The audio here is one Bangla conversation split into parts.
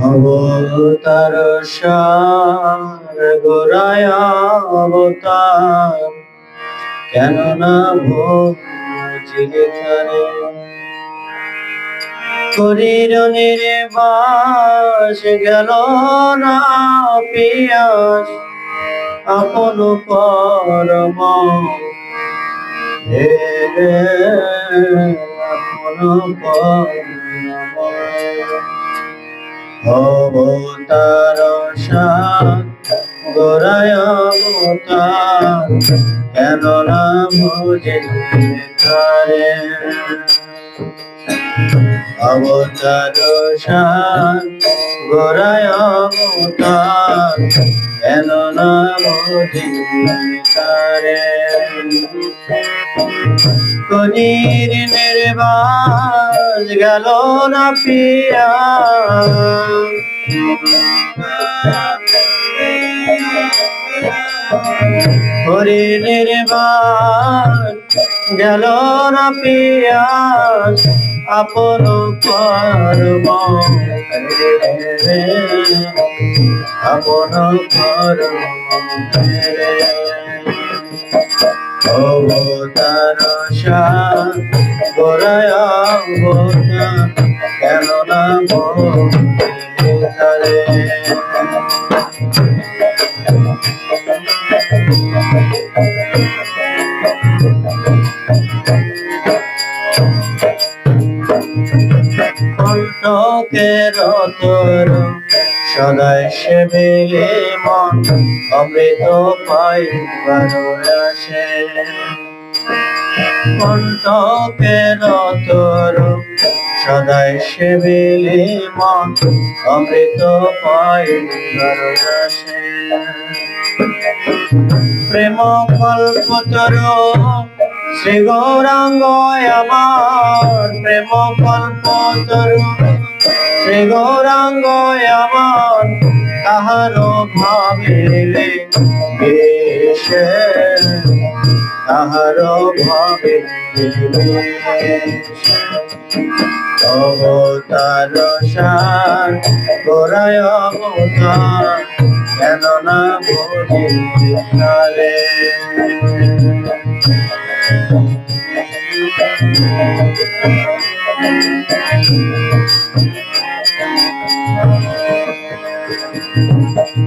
অবতার সার গোড়ায় অবতার, কেন না ভোজিলে তারে করির নির্বাস গেল না পিয়াস আপন পরম আপন পরম অবতার সাত গোড়ায় অবতার, কেন না বুঝিলে তারে অবতার সাত গোড়ায় অবতার, কেন না বুঝিলে তারে কলির নির্বাস গেল না পিয়া হরি নির্বাস গেল না পিয়াস আপন কর্ম আপন কর্ম অবতার সাত গোড়ায় অবতার, কেন না বুঝিলে তারে কণ্ঠকের তোর সদাই সেবিলে মন অমৃত পাইবার আসে কণ্ঠকের তোর সদাই সেবিলে মন অমৃত পাইবার আসে প্রেম কল্পতর শ্রী গৌরাঙ্গ আমার প্রেম কল্পতর শ্রী গৌরাঙ্গ আমার তাহার ভাবিলে বেশে তাহার ভাবিলে অবতার সাত গোড়ায় অবতার, কেন না বুঝিলে তারে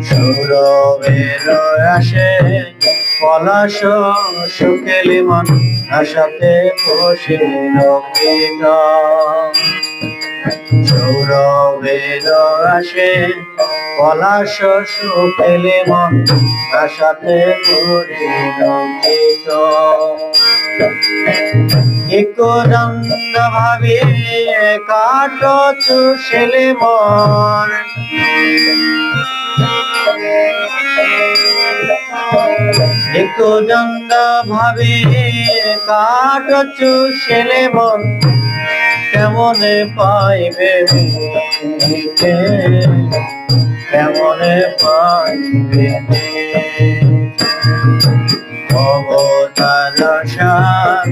সৌরভের আসে পলাশ শুকেলি মন আশাতে বসিল কীট সৌরভের আসে পলাশ শুকেলি মন আশাতে করিল কীট একদণ্ড ভাবে কাঠ চুষিলে মন একদণ্ড ভাবে কাঠ চুষিলে মন কেমনে পাইবে কেমনে পাইবে অবতার সাত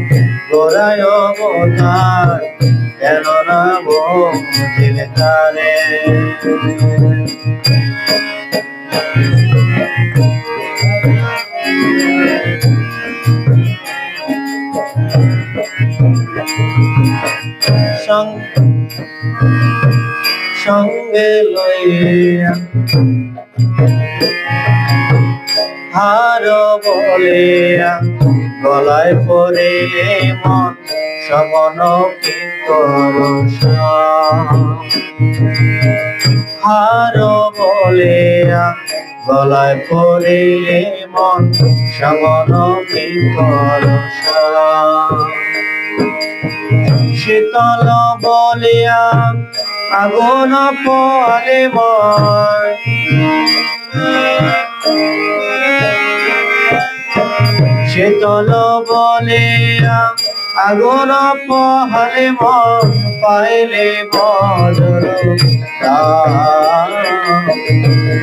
গোড়ায় অবতার, কেন না বুঝিলে তারে সঙ্গে লইয়া হার বলিয়া গলায় পড়িলে মন সমন কিঙ্কর হার বলিয়া গলায় পড়িলে মন সমন কিঙ্কর শীতল বলিয়া আগুন পলে মন শীতল বলিয়া আগুন পহলে মন পাইলে বজ্র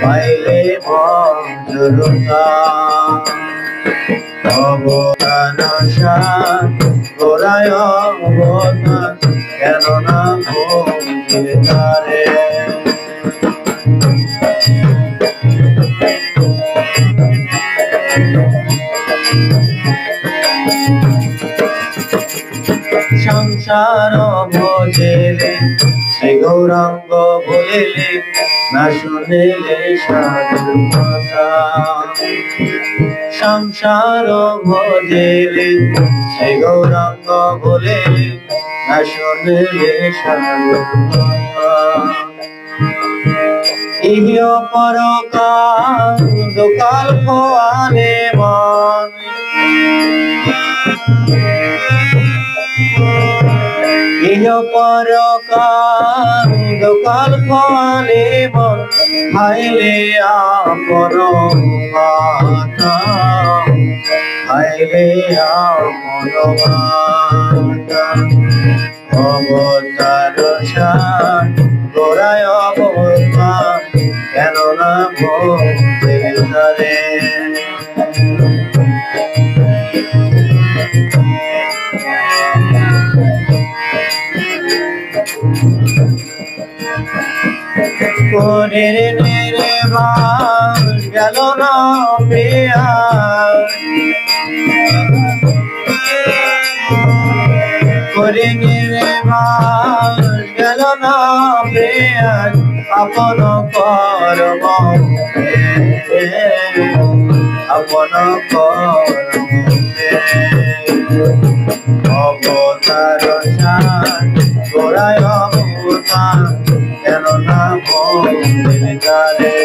পাইলে বজ্র অবতার সাত তারে সংসার ভোজেলে শ্রী গৌরাঙ্গ বলিলে না শুনিলে সাধুর কথা সংসার ভোজেলে শ্রী গৌরাঙ্গ বলিলে না শুনিলে সাধুর কথা ইহ পরকাল দুকাল খোয়ালে মন ইহ পরকাল দুকাল খোয়ালে মন হাইলে আপন মাতা হাইলে আপন মাতা অবতার সার গোড়ায় অবতার কেন না বলতে তারে কোনের নির্বাণ গেল না প্রিয়া কোনের নির্বাণ গেল না প্রিয়া আপন কর্ম আপন কর্ম অবতার সার গোড়ায় অবতার কেন না বলতে তারে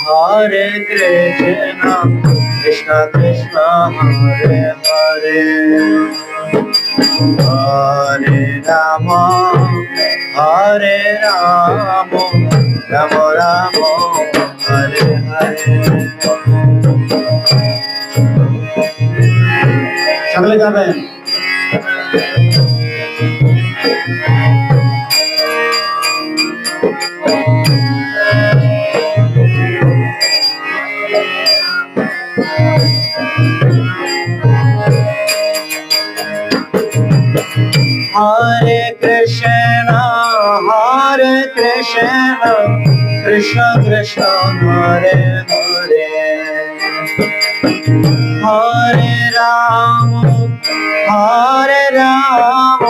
হরে কৃষ্ণ কৃষ্ণ কৃষ্ণ হরে হরে হরে রাম রাম রাম হরে হরে সকলে গাবেন Hare Krishna Krishna Krishna Hare Hare Hare Ram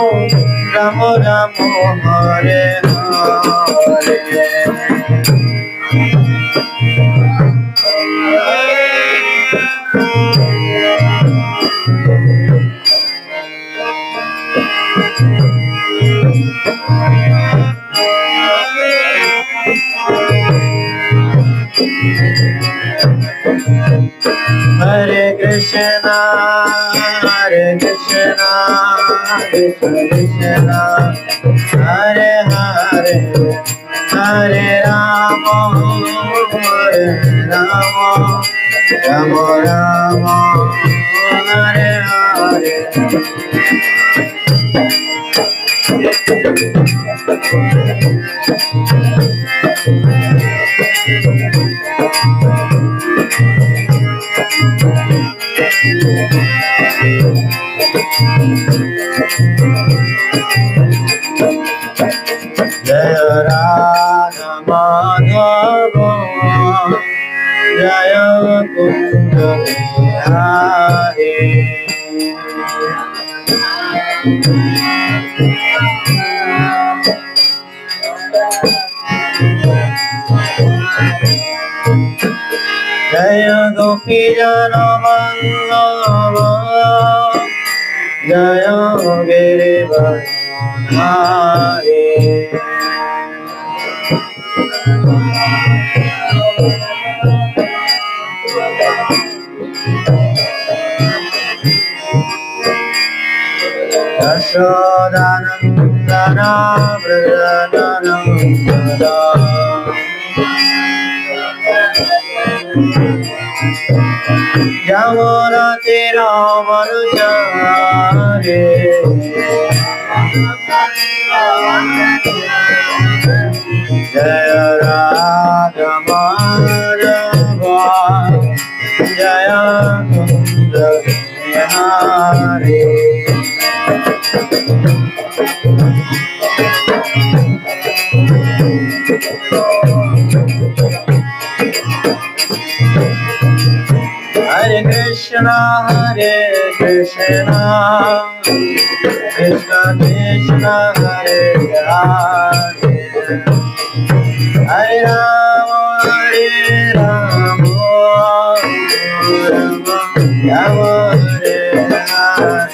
Ram Ram Hare Hare Hare Krishna Krishna Krishna Hare Hare Hare Ram Ram Ram Hare Hare Jaya Radha Madhava Jaya Kunda Bihari Jaya Gopi Jana Vallabha Jaya Girivardhari Yashodanandana Vrajananandana Jamuna Tira Manujare Jaya Hare Krishna, Krishna Krishna Hare Hare, Hare Rama Hare Rama, Rama Hare Hare.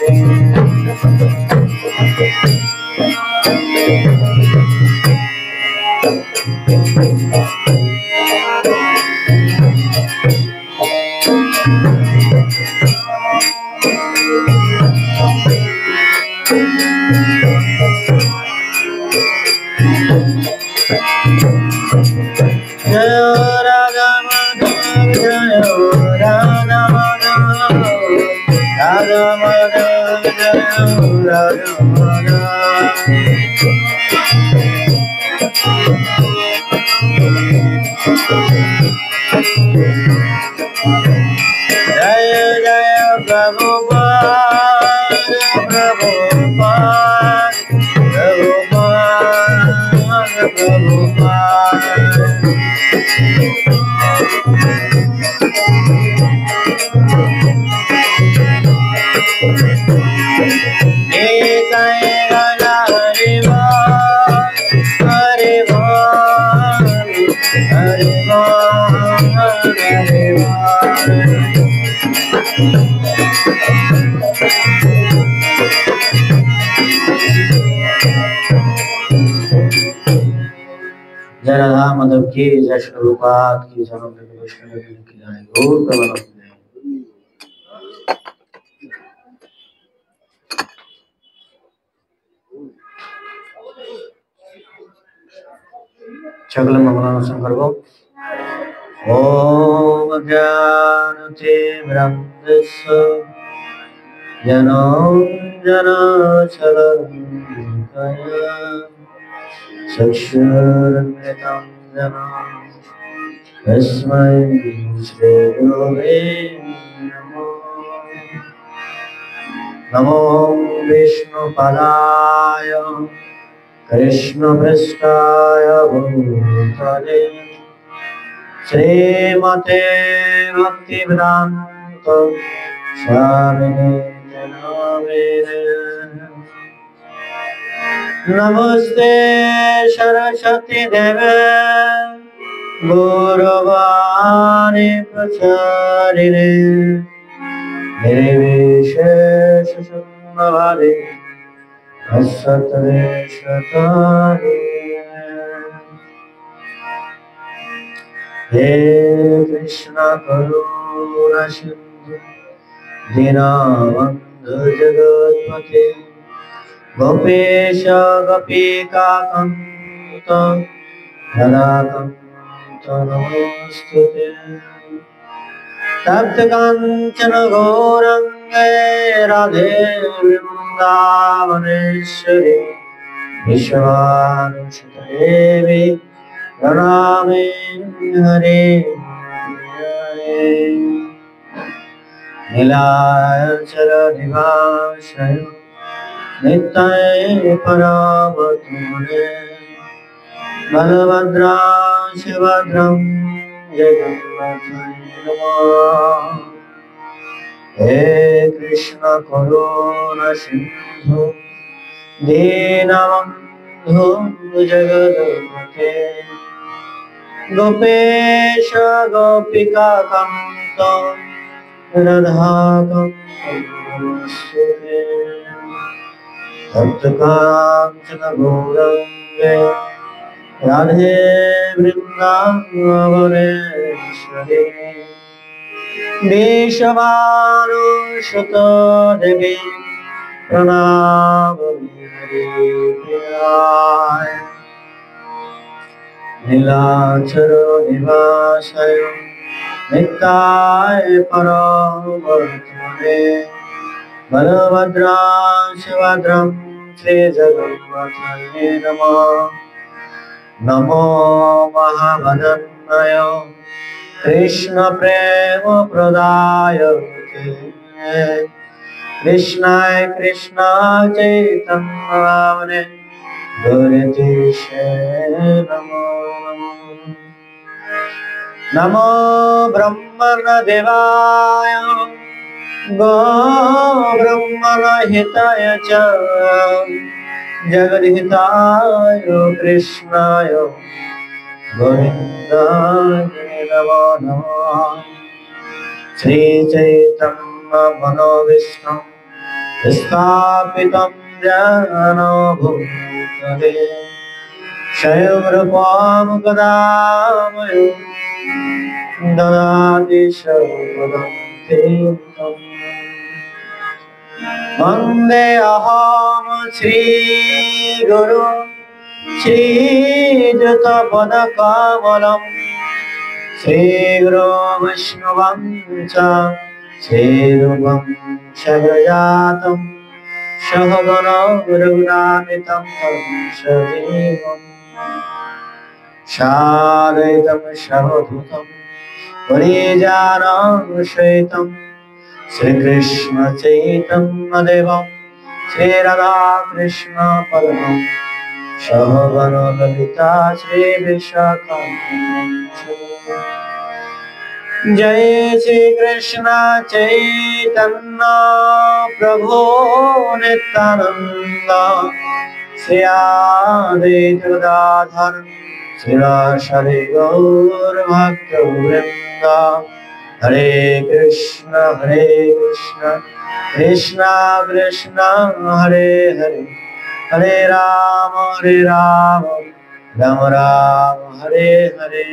जय राधा माधव की, जय श्री प्रभुपाद की, जय वैष्णव की जय, गौर प्रेमानंद। सकल मंगलानाशं सर्वं। ओम ज्ञानतिमिरन्धस्य ज्ञानाञ्जनशलाकया चक्षुरुन्मिलितं येन तस्मै श्रीगुरवे नमः। नमो विष्णुपदाय कृष्णपृष्ठाय भूतले श्रीमते भक्तिवेदान्त स्वामिने नामिने। नमस्ते सरस्वती देवे गौरवाणी प्रचारिणे निर्विशेष शून्यवादी असतवेशतारे। हे कृष्ण करुणा सिंधु दीनबंधु जगत्पते गोपेश गोपिकाकान्त राधाकान्त नमोस्तुते। तप्त कांचन गौरंगे राधे वृंदावनेश्वरी विश्वानुसुते देवी प्रणामे हरे। नीलाचल निवासाय नित्याय परावतुले बलभद्रा शिवभद्रं जगन्नाथाय नमः। हे कृष्ण करुणा सिंधु दीनबंधु जगद्पते गोपेश गोपिकाकान्त राधाकान्त नमोस्तुते। तप्त कांचन गौरंगे राधे वृंदावनेश्वरी विश्वानुसुते देवी प्रणामामि हरिप्रियाय। नीलाचल निवासाय नित्याय परमात्मने बलभद्रा शिवभद्रं श्रीजगन्नाथाय नमः। नमो महावदन्नाय कृष्ण प्रेम प्रदायते कृष्णाय कृष्ण चैतन्य गुरुतीशे नमो नमो ब्रह्मण देवाय गो ब्रह्मण हिताय च जगद्हिताय कृष्णाय गोविन्दाय नमो नमः। श्री चैतन्य मनोविष्णु स्थापितं येन भूतले स्वयं रूपं कदामयो ददाति सर्वदं तेऽहम्। वन्देऽहं श्रीगुरु श्रीयुतपदकमलं श्रीगुरो वैष्णवं च श्रीरूपं सगजातं सहगण रघुनाथं तं सजीवम् साद्वैतं सवधूतं परिजनं सहितं श्रीकृष्ण चैतन्य देवं श्रीराधाकृष्ण पदं सहगण ललिता श्रीविशाखान्वितं। जय श्री कृष्ण चैतन्य प्रभु नित्यानंद श्री अद्वैत गदाधर श्रीवासदि गौर भक्तवृंद। हरे कृष्ण कृष्ण कृष्ण हरे हरे हरे राम राम राम हरे हरे।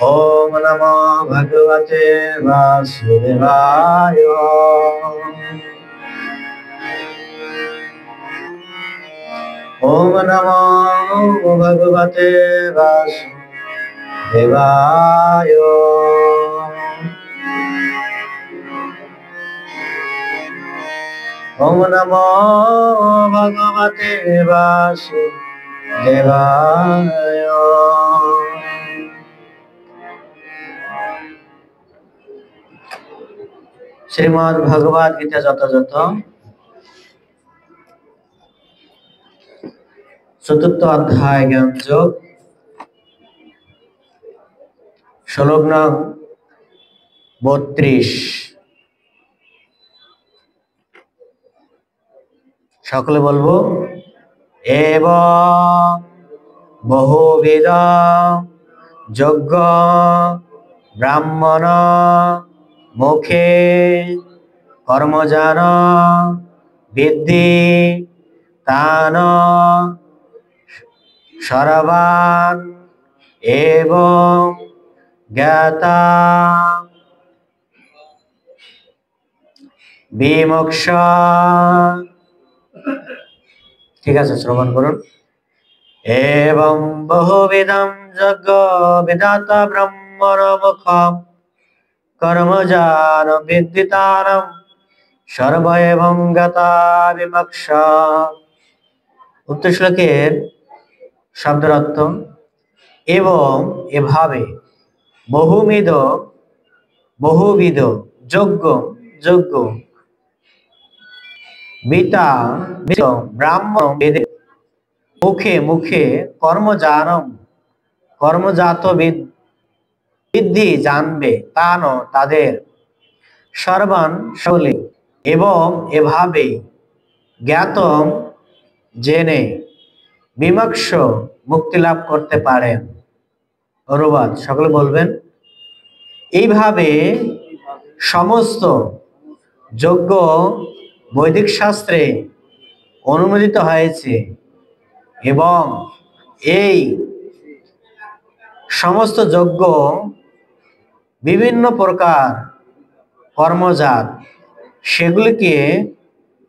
ओम नमो भगवते वासुदेवाय। ओम नमो भगवते वासुदेवाय। ओम नमो भगवते वासुदेवाय। श्रीमद् भगवद गीता যথাযথ चतुर्थ अध्याय ज्ञान যোগ श्लोक नং 32। সকলে বলবো एवं बहुविध যজ্ঞ ब्राह्मण मुखे कर्मजान विद्धि तान सर्वान् एवं ज्ञाता विमोक्ष। ठीक है श्रवण करुन। एवं बहुविधं यज्ञ विधाता ब्रह्मण मुखम कर्मजान विद्धितारं सर्व एवं ज्ञाता विमोक्ष। উক্ত শ্লোকের শব্দের অর্থ এবং এভাবে বহুবিধ যজ্ঞ বিতা ব্রাহ্মণ বেদে মুখে কর্মজাত বিদ্ধি জানবে তান তাদের সর্বান সকলে এবং এভাবে জ্ঞাতম জেনে বিমোক্ষ মুক্তি লাভ করতে পারেন। অনুবাদ সকলে বলবেন এইভাবে সমস্ত যজ্ঞ বৈদিক শাস্ত্রে অনুমোদিত হয়েছে এবং এই সমস্ত যজ্ঞ বিভিন্ন প্রকার কর্মজাত সেগুলিকে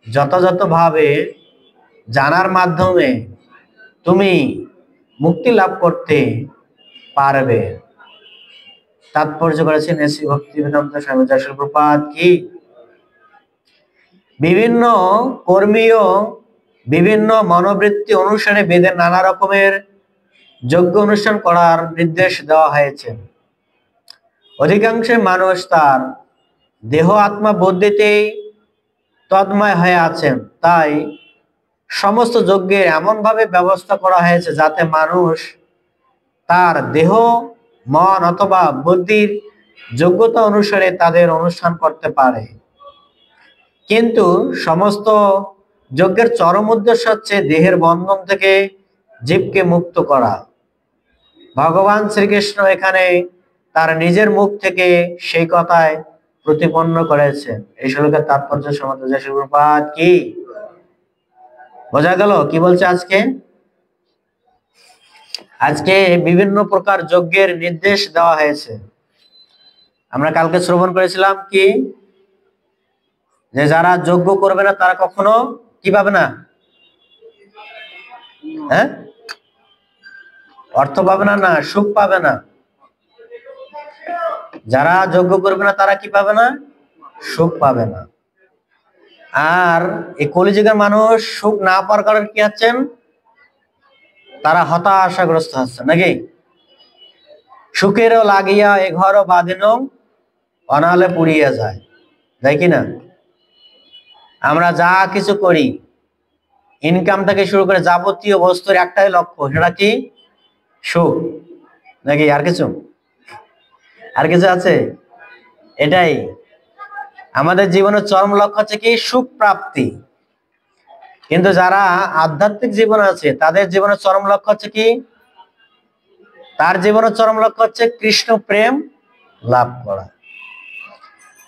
যথাযথভাবে জানার মাধ্যমে তুমি মুক্তি লাভ করতে পারবে। তাৎপর্য করেছেন শ্রী ভক্তিবেদান্ত স্বামী যশোর প্রপাত কি। বিভিন্ন কর্মীয় বিভিন্ন মনোবৃত্তি অনুসারে বেদের নানা রকমের যজ্ঞ অনুষ্ঠান করার নির্দেশ দেওয়া হয়েছে। অধিকাংশ মানুষ তার দেহ আত্মা বুদ্ধিতেই তন্ময় হয়ে আছেন, তাই সমস্ত যজ্ঞের এমন ভাবে ব্যবস্থা করা হয়েছে যাতে মানুষ তার দেহ মন অথবা বুদ্ধির যোগ্যতা অনুসারে তাদের অনুষ্ঠান করতে পারে, কিন্তু সমস্ত যজ্ঞের চরম উদ্দেশ্য হচ্ছে দেহের বন্ধন থেকে জীবকে মুক্ত করা। ভগবান শ্রীকৃষ্ণ এখানে তার নিজের মুখ থেকে সেই কথায় প্রতিপন্ন করেছেন। এই শ্লোকের তাৎপর্য সমাজ প্রভুপাদ কি বোঝা গেল কি বলছে? আজকে বিভিন্ন প্রকার যজ্ঞের নির্দেশ দেওয়া হয়েছে। আমরা কালকে শ্রবণ করেছিলাম কি, যে যারা যজ্ঞ করবে না তারা কখনো কি পাবে না? হ্যাঁ, অর্থ পাবে না, না সুখ পাবে না। যারা যজ্ঞ করবে না তারা কি পাবে না? সুখ পাবে না। আর এই কলিযুগের মানুষ সুখ না পাওয়ার কারণে কি হচ্ছেন? তারা হতাশাগ্রস্ত হচ্ছে নাকি? সুখেরও লাগিয়া এ ঘরও বাঁধিন অনালে পুড়িয়ে যায়, তাই কিনা? আমরা যা কিছু করি, ইনকাম থেকে শুরু করে যাবতীয় বস্তুর একটাই লক্ষ্য, সেটা কি? সুখ, নাকি আর কিছু? আর কিছু আছে? এটাই আমাদের জীবনের চরম লক্ষ্য হচ্ছে কি? সুখ প্রাপ্তি। কিন্তু যারা আধ্যাত্মিক জীবন আছে তাদের জীবনের চরম লক্ষ্য হচ্ছে কি? তার জীবনের চরম লক্ষ্য হচ্ছে কৃষ্ণ প্রেম লাভ করা।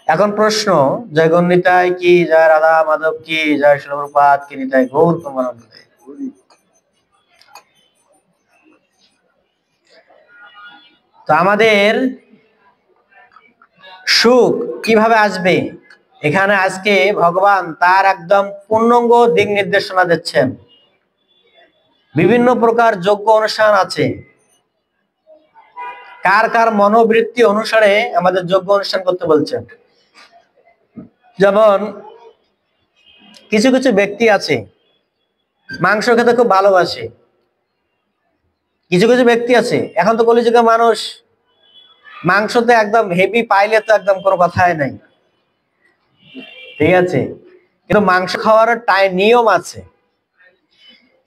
এখন প্রশ্ন, জয় গৌরনিতাই কি, জয় রাধা মাধব কি, জয় শ্রীল প্রভুপাদ কি, নিতাই গৌর প্রেমানন্দে। তো আমাদের সুখ কিভাবে আসবে, এখানে আজকে ভগবান তার একদম পূর্ণাঙ্গ দিক নির্দেশনা দিচ্ছেন। বিভিন্ন প্রকার যজ্ঞ অনুষ্ঠান আছে, কার কার মনোবৃত্তি অনুসারে আমাদের যজ্ঞ অনুষ্ঠান করতে বলছেন। যেমন কিছু কিছু ব্যক্তি আছে মাংস খেতে খুব ভালোবাসে, কিছু কিছু ব্যক্তি আছে, এখন তো কলিযুগের মানুষ মাংসতে একদম হেভি পাইলে তো একদম কোনো কথাই নাই, ঠিক আছে? কিন্তু মাংস খাওয়ার নিয়ম আছে,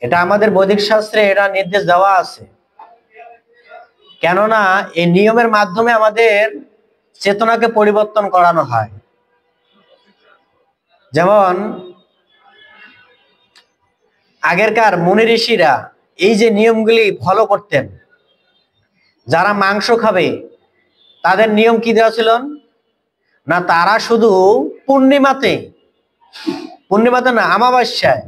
এটা আমাদের বৈদিক শাস্ত্রে এটা নির্দেশ দেওয়া আছে। কেননা এই নিয়মের মাধ্যমে আমাদের চেতনাকে পরিবর্তন করানো হয়। যেমন আগেরকার মুনি ঋষিরা এই যে নিয়মগুলি ফলো করতেন, যারা মাংস খাবে তাদের নিয়ম কি দেওয়া ছিল না, তারা শুধু পূর্ণিমাতে না, আমাবস্যায়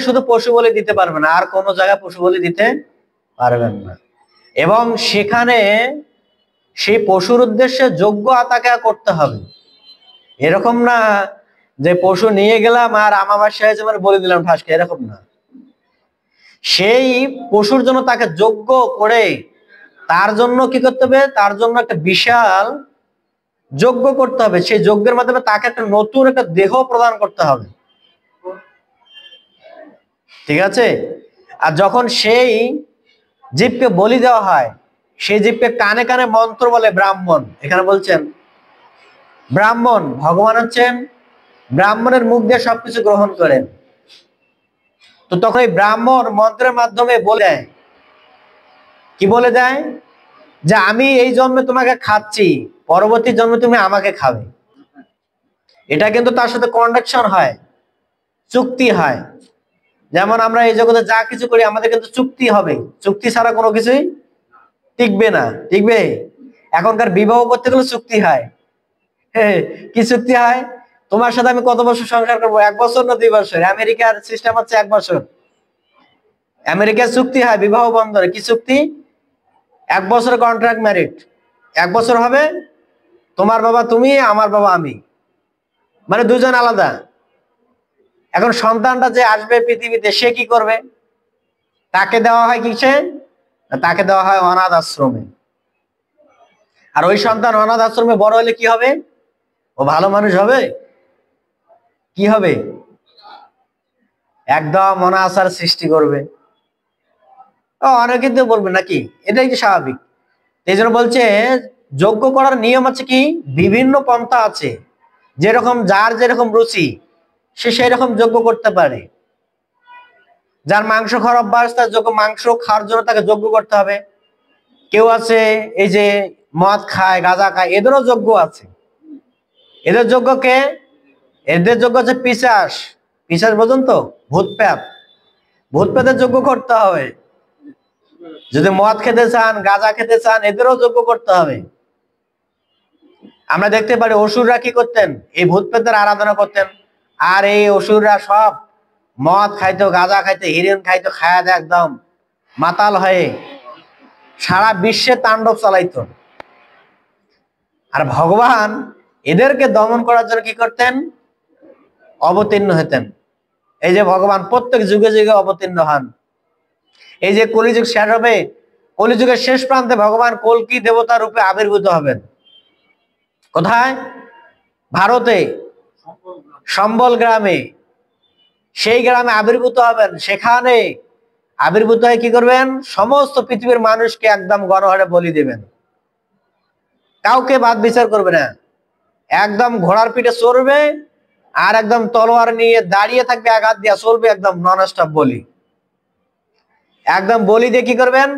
শুধু পশু বলি দিতে পারবে না, আর কোনো জায়গায় পশু বলি দিতে পারবেন না। এবং সেখানে সেই পশুর উদ্দেশ্যে যোগ্য তাকে করতে হবে। এরকম না যে পশু নিয়ে গেলাম আর আমাবস্যায় যেমন বলে দিলাম ঠাসকে, এরকম না। সেই পশুর জন্য তাকে যোগ্য করে তার জন্য কি করতে হবে? তার জন্য একটা বিশাল যজ্ঞ করতে হবে। সেই যজ্ঞের মাধ্যমে তাকে একটা নতুন একটা দেহ প্রদান করতে হবে, ঠিক আছে? আর যখন সেই জীবকে বলি দেওয়া হয়, সেই জীবকে কানে কানে মন্ত্র বলে ব্রাহ্মণ। এখানে বলছেন ব্রাহ্মণ, ভগবান হচ্ছেন ব্রাহ্মণের মুখ দিয়ে সবকিছু গ্রহণ করেন। তো তখন এই ব্রাহ্মণ মন্ত্রের মাধ্যমে বলে দেয়, কি বলে দেয়? যে আমি এই জন্মে তোমাকে খাচ্ছি, পরবর্তী জন্মে তুমি আমাকে খাবে। এটা কিন্তু তার সাথে কন্ডাকশন হয়, চুক্তি হয়। যেমন আমরা এই জগতে যা কিছু করি আমাদের কিন্তু চুক্তি হবে, চুক্তি ছাড়া কোনো কিছুই টিকবে না, টিকবে? এখনকার বিবাহ করতে গেলে চুক্তি হয়। কি চুক্তি হয়? তোমার সাথে আমি কত বছর সংসার করবো, 1 বছর না 2 বছর? আমেরিকার সিস্টেম হচ্ছে 1 বছর। আমেরিকার চুক্তি হয় বিবাহ বন্ধনে, কি চুক্তি? 1 বছর কন্ট্রাক্ট ম্যারিড, 1 বছর হবে, তোমার বাবা তুমি, আমার বাবা আমি, মানে দুজন আলাদা। এখন সন্তানটা যে আসবে পৃথিবীতে সে কি করবে? তাকে দেওয়া হয় কিসে? তাকে দেওয়া হয় অনাথ আশ্রমে। আর ওই সন্তান অনাথ আশ্রমে বড় হলে কি হবে? ও ভালো মানুষ হবে? কি হবে? একদম অনাচার সৃষ্টি করবে। অনেকে তো বলবে নাকি, এটাই তো স্বাভাবিক। এই জন্য বলছে যজ্ঞ করার নিয়ম আছে কি, বিভিন্ন পন্থা আছে, যেরকম যার যেরকম রুচি সে সেই রকম যজ্ঞ করতে পারে। যার মাংস খাওয়ার অভ্যাস, তার মাংস খাওয়ার জন্য তাকে যজ্ঞ করতে হবে। কেউ আছে এই যে মদ খায়, গাঁজা খায়, এদেরও যজ্ঞ আছে। এদের যজ্ঞ কে? এদের যজ্ঞ হচ্ছে পিশাচ। পিশাচ বোঝেন তো? ভূত প্রেত। ভূত প্রেতের যজ্ঞ করতে হবে। যদি মদ খেতে চান, গাঁজা খেতে চান, এদেরও যজ্ঞ করতে হবে। আমরা দেখতে পারি অসুররা কি করতেন? এই ভূত প্রেতের আরাধনা করতেন। আর এই অসুররা সব মদ খাইতো, গাঁজা খাইতো, হিরেন খাইতো, খায়া একদম মাতাল হয়ে সারা বিশ্বে তাণ্ডব চালাইতো। আর ভগবান এদেরকে দমন করার জন্য কি করতেন? অবতীর্ণ হতেন। এই যে ভগবান প্রত্যেক যুগে যুগে অবতীর্ণ হন। এই যে কলিযুগ শেষ হবে, কলিযুগের শেষ প্রান্তে ভগবান কল্কি দেবতা রূপে আবির্ভূত হবেন। কোথায়? ভারতে সম্বল গ্রামে। সেই গ্রামে আবির্ভূত হবেন। সেখানে আবির্ভূত হয়ে কি করবেন? সমস্ত পৃথিবীর মানুষকে একদম গণহারে বলি দেবেন। কাউকে বাদ বিচার করবে না। একদম ঘোড়ার পিঠে চড়বে আর একদম তলোয়ার নিয়ে দাঁড়িয়ে থাকবে, আঘাত দিয়া চলবে, একদম নন স্টপ বলি। একদম বলি দিয়ে কি করবেন?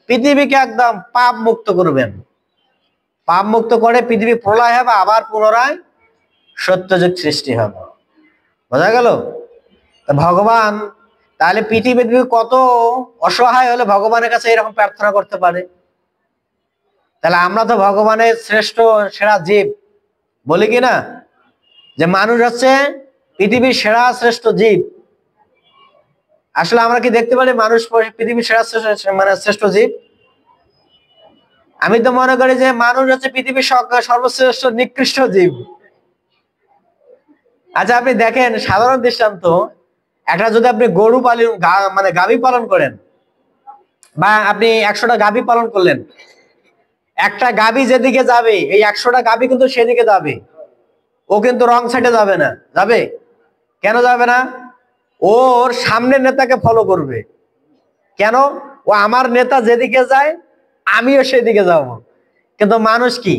পৃথিবীকে একদম পাপ মুক্ত করবেন। পাপ মুক্ত করে পৃথিবী প্রলয় হবে, আবার পুনরায় সত্যযুগ সৃষ্টি হবে। বোঝা গেল? ভগবান তাহলে পৃথিবী কত অসহায় হলে ভগবানের কাছে এরকম প্রার্থনা করতে পারে। তাহলে আমরা তো ভগবানের শ্রেষ্ঠ সেরা জীব বলি কি না? যে মানুষ হচ্ছে পৃথিবীর সেরা শ্রেষ্ঠ জীব। আসলে আমরা কি দেখতে পারি মানুষ পৃথিবীর সেরা মানে শ্রেষ্ঠ জীব? আমি তো মনে করি যে মানুষ হচ্ছে পৃথিবীর সর্বশ্রেষ্ঠ নিকৃষ্ট জীব। আচ্ছা আপনি দেখেন, সাধারণ দৃষ্টান্ত, একটা যদি আপনি গরু পালন মানে গাভী পালন করেন, বা আপনি 100টা গাভী পালন করলেন, একটা গাভী যেদিকে যাবে এই 100টা গাভী কিন্তু সেদিকে যাবে। ও কিন্তু রং সাইডে যাবে না। যাবে? কেন যাবে না? ওর সামনের নেতাকে ফলো করবে। কেন? ও আমার নেতা যেদিকে যায় আমিও সেদিকে যাব। কিন্তু মানুষ কি?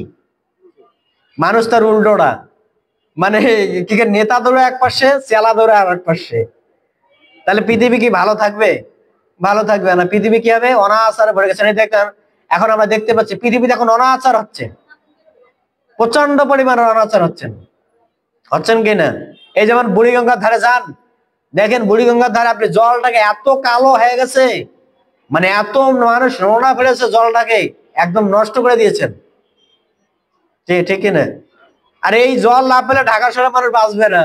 মানুষ তার উল্টোটা। মানে কি, নেতা ধরে এক পাশে, চেলা ধরে আর এক পাশে। তাহলে পৃথিবী কি ভালো থাকবে? ভালো থাকবে না। পৃথিবী কি হবে? অনাচারে ভরে গেছে। এখন আমরা দেখতে পাচ্ছি পৃথিবীতে এখন অনাচার হচ্ছে, প্রচন্ড পরিমাণে অনাচার হচ্ছেন কিনা? এই যেমন বুড়িগঙ্গার ধারে যান, দেখেন বুড়িগঙ্গার ধারে আপনি জলটাকে এত কালো হয়ে গেছে, মানে এত মানুষ নোংরা ফেলেছে, জলটাকে একদম নষ্ট করে দিয়েছেন। ঠিক কিনা? আর এই জল না পেলে ঢাকা শহরের মানুষ বাঁচবে না।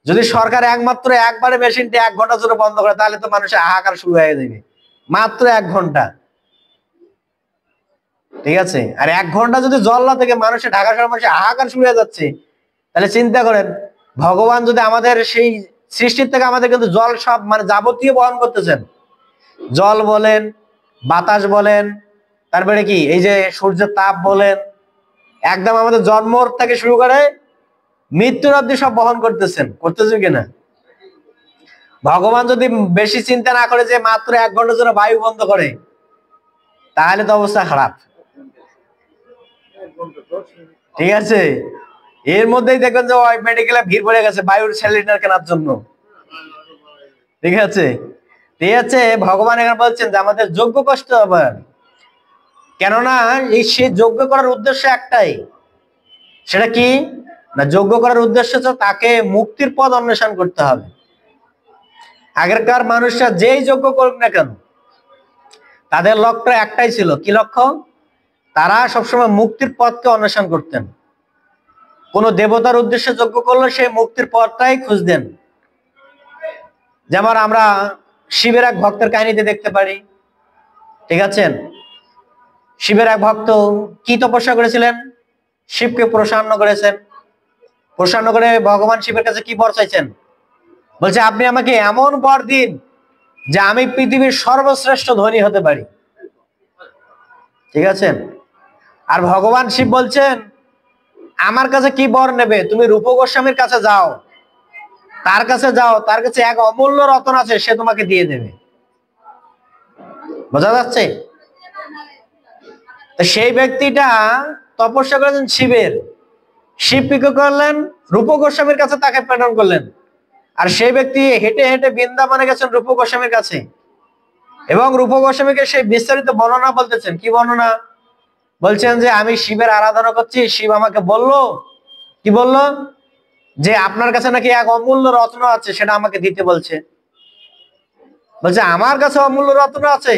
যদি সরকার একমাত্র একবারে মেশিনটা 1 ঘন্টার জন্য বন্ধ করে, তাহলে তো মানুষের হাহাকার শুরু হয়ে যাবে। মাত্র 1 ঘন্টা, ঠিক আছে? আর 1 ঘন্টা যদি জল না থেকে মানুষের, ঢাকা শহরের মানুষের হাহাকার শুরু হয়ে যাচ্ছে, তাহলে চিন্তা করেন ভগবান যদি আমাদের সেই সৃষ্টির থেকে আমাদের কিন্তু জল সব মানে যাবতীয় বহন করতেছেন। জল বলেন, বাতাস বলেন, তারপরে কি এই যে সূর্যের তাপ বলেন, একদম আমাদের জন্ম থেকে শুরু করে মৃত্যুর অবধি সব বহন করতেছেন কিনা? ভগবান যদি বেশি চিন্তা না করে যে মাত্র 1 ঘন্টার জন্য বায়ু বন্ধ করে, তাহলে তো অবস্থা খারাপ। ঠিক আছে? এর মধ্যেই দেখবেন যে ওই মেডিকেলে ভিড় পড়ে গেছে বায়ুর সিলিন্ডার কেনার জন্য। ঠিক আছে? ঠিক আছে, ভগবান এখানে বলছেন যে আমাদের যজ্ঞ করতে হবে। কেননা এই সে যজ্ঞ করার উদ্দেশ্য একটাই। সেটা কি না? যজ্ঞ করার উদ্দেশ্য হচ্ছে তাকে মুক্তির পথ অন্বেষণ করতে হবে। আগেরকার মানুষরা যেই যজ্ঞ করুক না কেন, তাদের লক্ষ্য একটাই ছিল। কি লক্ষ্য? তারা সবসময় মুক্তির পথকে অন্বেষণ করতেন। কোন দেবতার উদ্দেশ্যে যজ্ঞ করলে সেই মুক্তির পথটাই খুঁজতেন। যেমন আমরা শিবের এক ভক্তের কাহিনীতে দেখতে পারি। ঠিক আছে? শিবের এক ভক্ত কি তপস্যা করেছিলেন? শিবকে প্রসন্ন করেছেন। প্রসন্ন করে ভগবান শিবের কাছে কি বর চাইছেন? বলছে আপনি আমাকে এমন বর দিন যে আমি পৃথিবীর সর্বশ্রেষ্ঠ ধনী হতে পারি। ঠিক আছে? আর ভগবান শিব বলছেন আমার কাছে কি বর নেবে? তুমি রূপ গোস্বামীর কাছে যাও, তার কাছে যাও, তার কাছে এক অমূল্য রতন আছে, সে তোমাকে দিয়ে দেবে। বোঝা যাচ্ছে? সেই ব্যক্তিটা তপস্যা করেছেন শিবের। শিব কি করলেন? রূপ গোস্বামীর কাছে তাকে প্রেরণ করলেন। আর সেই ব্যক্তি হেঁটে হেঁটে বৃন্দাবনে গেছেন রূপ গোস্বামীর কাছে, এবং রূপ গোস্বামীকে সেই বিস্তারিত বর্ণনা বলতেছেন। কি বর্ণনা? বলছেন যে আমি শিবের আরাধনা করছি, শিব আমাকে বলল, কি বলল, যে আপনার কাছে নাকি এক অমূল্য রত্ন আছে, সেটা আমাকে দিতে বলছে। বলছে আমার কাছে অমূল্য রত্ন আছে?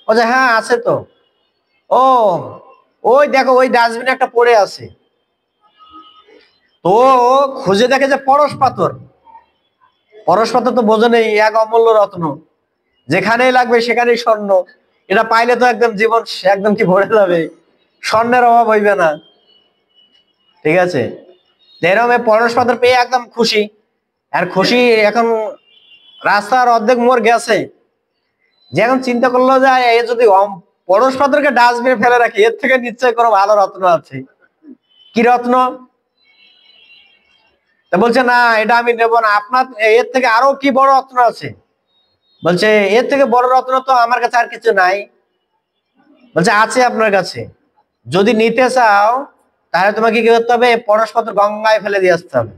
বলছে হ্যাঁ আছে তো। ও, ওই দেখো ওই ডাস্টবিনে একটা পড়ে আছে। তো খুঁজে দেখে যে পরশ পাথর। পরশ পাথর তো বোঝে নেই, এক অমূল্য রত্ন, যেখানেই লাগবে সেখানেই স্বর্ণ। এটা পাইলে তো একদম জীবন একদম কি ভরে যাবে, স্বর্ণের অভাব হইবে না। ঠিক আছে, এরকম পরশ পাথর পেয়ে একদম খুশি। আর খুশি এখন রাস্তার অর্ধেক মোড় গেছে, যে এখন চিন্তা করলো যে এই যদি পরশ পাথরকে ডাস্টবিনে ফেলে রাখি, এর থেকে নিশ্চয় কোনো ভালো রত্ন আছে। কি রত্ন? তা বলছে না এটা আমি নেব না, আপনার এর থেকে আরো কি বড় রত্ন আছে। বলছে এর থেকে বড় রত্ন তো আমার কাছে আর কিছু নাই। বলছে আছে আপনার কাছে, যদি নিতে চাও তাহলে তোমাকে কি করতে হবে, পরশ পাথর গঙ্গায় ফেলে দিয়ে আসতে হবে।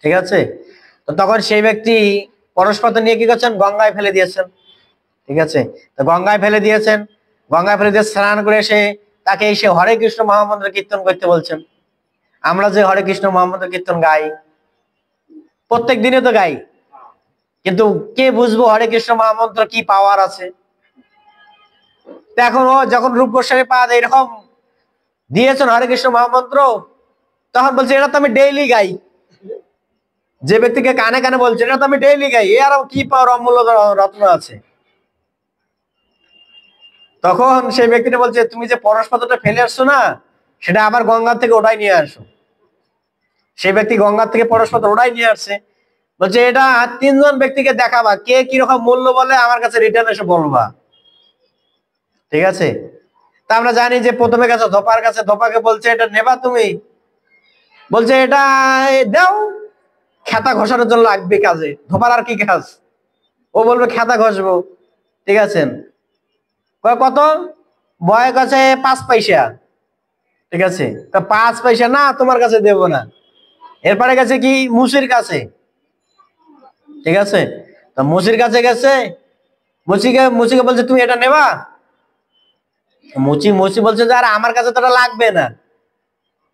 ঠিক আছে, তো তখন সেই ব্যক্তি পরশ পাথর নিয়ে কি করছেন, গঙ্গায় ফেলে দিয়েছেন। ঠিক আছে, তো গঙ্গায় ফেলে দিয়েছেন, গঙ্গায় ফেলে দিয়ে স্নান করে এসে তাকে এসে হরে কৃষ্ণ মহামন্ত্র কীর্তন করতে বলছেন। আমরা যে হরে কৃষ্ণ মহামন্ত্র কীর্তন গাই, প্রত্যেক দিনে তো গাই, কিন্তু কে বুঝবো হরে কৃষ্ণ মহামন্ত্র কি পাওয়ার আছে। এখন ও যখন রূপ গোস্বামী পাদ এরকম দিয়েছেন হরে কৃষ্ণ মহামন্ত্র, তখন বলছে এটা তো আমি ডেইলি গাই। যে ব্যক্তিকে কানে কানে বলছে এটা তো আমি ডেইলি গাই, এ আর কি পাওয়ার অমূল্য রত্ন আছে। তখন সেই ব্যক্তিটা বলছে তুমি যে পরশ পাথরটা ফেলে আসছো না, সেটা আবার গঙ্গার থেকে ওটাই নিয়ে আসো। সেই ব্যক্তি গঙ্গার থেকে পরশ পাথর ওটাই নিয়ে আসছে। বলছে এটা 3জন ব্যক্তিকে দেখাবা, কে কিরকম মূল্য বলে আমার কাছে রিটার্ন এসে বলবা। ঠিক আছে, তা আমরা জানি যে প্রথমে গেছে ধোপার কাছে, ধোপাকে বলছে এটা নেবা তুমি? বলছে এটা দাও, খেতা ঘষানোর জন্য লাগবে কাজে। ধোপার আর কি কাজ, ও বলবে খেতা ঘষবো। ঠিক আছে, কত? বয়ের কাছে 5 পয়সা। ঠিক আছে, 5 পয়সা না তোমার কাছে দেব না। এরপরে গেছে কি মুসির কাছে। ঠিক আছে, তো মুসির কাছে গেছে, মুচিকে বলছে তুমি এটা নেবা? মুচি বলছে যে আর আমার কাছে তো এটা লাগবে না,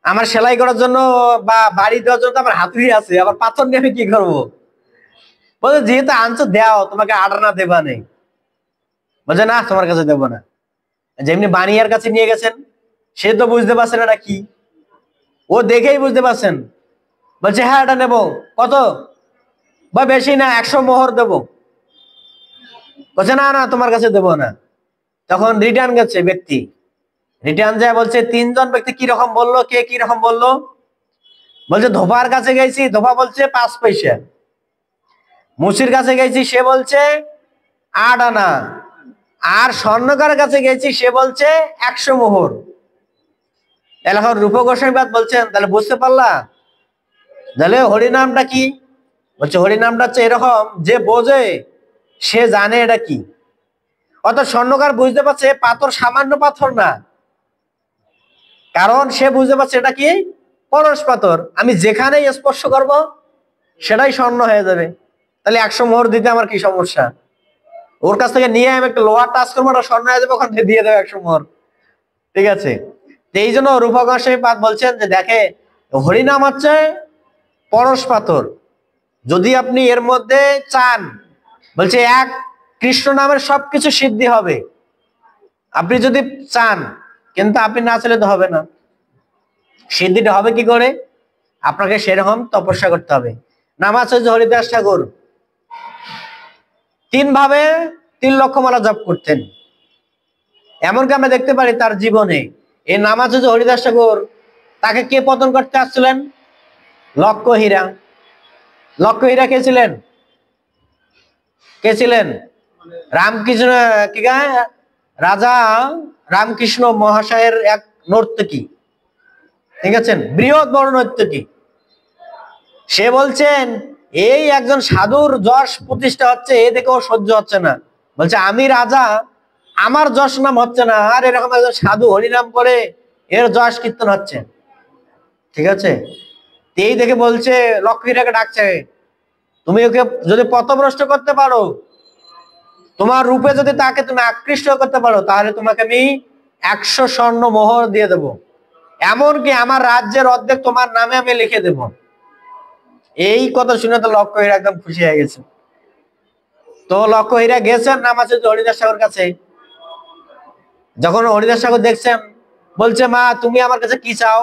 আমার সেলাই করার জন্য বা বাড়ি দেওয়ার জন্য আমার হাতুড়ি আছে, আবার পাথর নিয়ে আমি কি করবো। বলছে যেহেতু আনছো দাও, তোমাকে আড়ানা দেবা নেই। বলছে না তোমার কাছে দেবো না। যেমনি বানিয়ার কাছে নিয়ে গেছেন, সে তো বুঝতে পারছেন এটা কি, ও দেখেই বুঝতে পারছেন। বলছে হ্যাঁ এটা নেবো, কত? বা বেশি না, 100 মোহর দেবো। বলছে না না তোমার কাছে দেবো না। তখন রিটার্ন গেছে ব্যক্তি, রিটার্ন যায় বলছে 3জন ব্যক্তি কি রকম বললো, কে কি রকম বললো। বলছে ধোপার কাছে গেছি, ধোপা বলছে 5 পয়সা। মুসির কাছে গেছি, সে বলছে 8 আনা। আর স্বর্ণকার কাছে গেছি, সে বলছে 100 মোহর। এখন রূপ গোস্বামী বলছেন তাহলে বুঝতে পারলা, তাহলে হরিনামটা কি? বলছে হরিনামটা হচ্ছে এরকম, যে বোঝে সে জানে এটা কি। অর্থাৎ স্বর্ণকার বুঝতে পারছে পাথর সামান্য পাথর না, কারণ সে বুঝতে পারছে এটা কি, পরশ পাথর। আমি যেখানেই স্পর্শ করব সেটাই স্বর্ণ হয়ে যাবে। তাহলে 100 মোহর দিতে আমার কি সমস্যা? ওর কাছ থেকে নিয়ে আমি একটা লোহার টাচ করবো, ওটা স্বর্ণ হয়ে যাবে, ওখান থেকে দিয়ে দেবে 100 মোহর। ঠিক আছে, এই জন্য রূপ গোস্বামী পাদ বলছেন যে দেখে হরিনাম হচ্ছে পরশ পাথর, যদি আপনি এর মধ্যে চান, বলছে এক কৃষ্ণ নামের সবকিছু সিদ্ধি হবে আপনি যদি চান, কিন্তু আপনি না চাইলে তো হবে না। সিদ্ধিটা হবে কি করে? আপনাকে সেরকম তপস্যা করতে হবে। নামাজ হচ্ছে হরিদাস ঠাকুর 3 ভাবে 3 লক্ষ মালা জপ করতেন। এমনকি আমরা দেখতে পারি তার জীবনে এই নামাজ হচ্ছে হরিদাস ঠাকুর, তাকে কে পতন করতে আসছিলেন? লক্ষ হীরা। লক্ষ হীরা কে ছিলেন? কে ছিলেন? রামকৃষ্ণ, কি গায়, রাজা রামকৃষ্ণ মহাশয়ের এক নর্তকী। ঠিক আছে, বৃহৎ বড় নর্তকী। সে বলছেন এই একজন সাধুর যশ প্রতিষ্ঠা হচ্ছে, এ দেখেও সহ্য হচ্ছে না। বলছে আমি রাজা, আমার যশ নাম হচ্ছে না, আর এরকম একজন সাধু হরিনাম করে এর যশ কীর্তন হচ্ছে। ঠিক আছে, এই দেখে বলছে লক্ষ্মীটাকে ডাকছে, তুমি ওকে যদি পথভ্রষ্ট করতে পারো, তোমার রূপে যদি তাকে তুমি আকৃষ্ট করতে পারো, তাহলে তোমাকে আমি 100 স্বর্ণ মোহর দিয়ে দেব, এমনকি আমার রাজ্যের অর্ধেক তোমার নামে আমি লিখে দেব। এই কথা শুনে তো লক্ষ্য হীরা একদম খুশি হয়ে গেছে। তো লক্ষ্য হীরা গেছেন রামাচার্য হরিদাস ঠাকুর কাছে। যখন হরিদাস ঠাকুর দেখছেন, বলছে মা তুমি আমার কাছে কি চাও?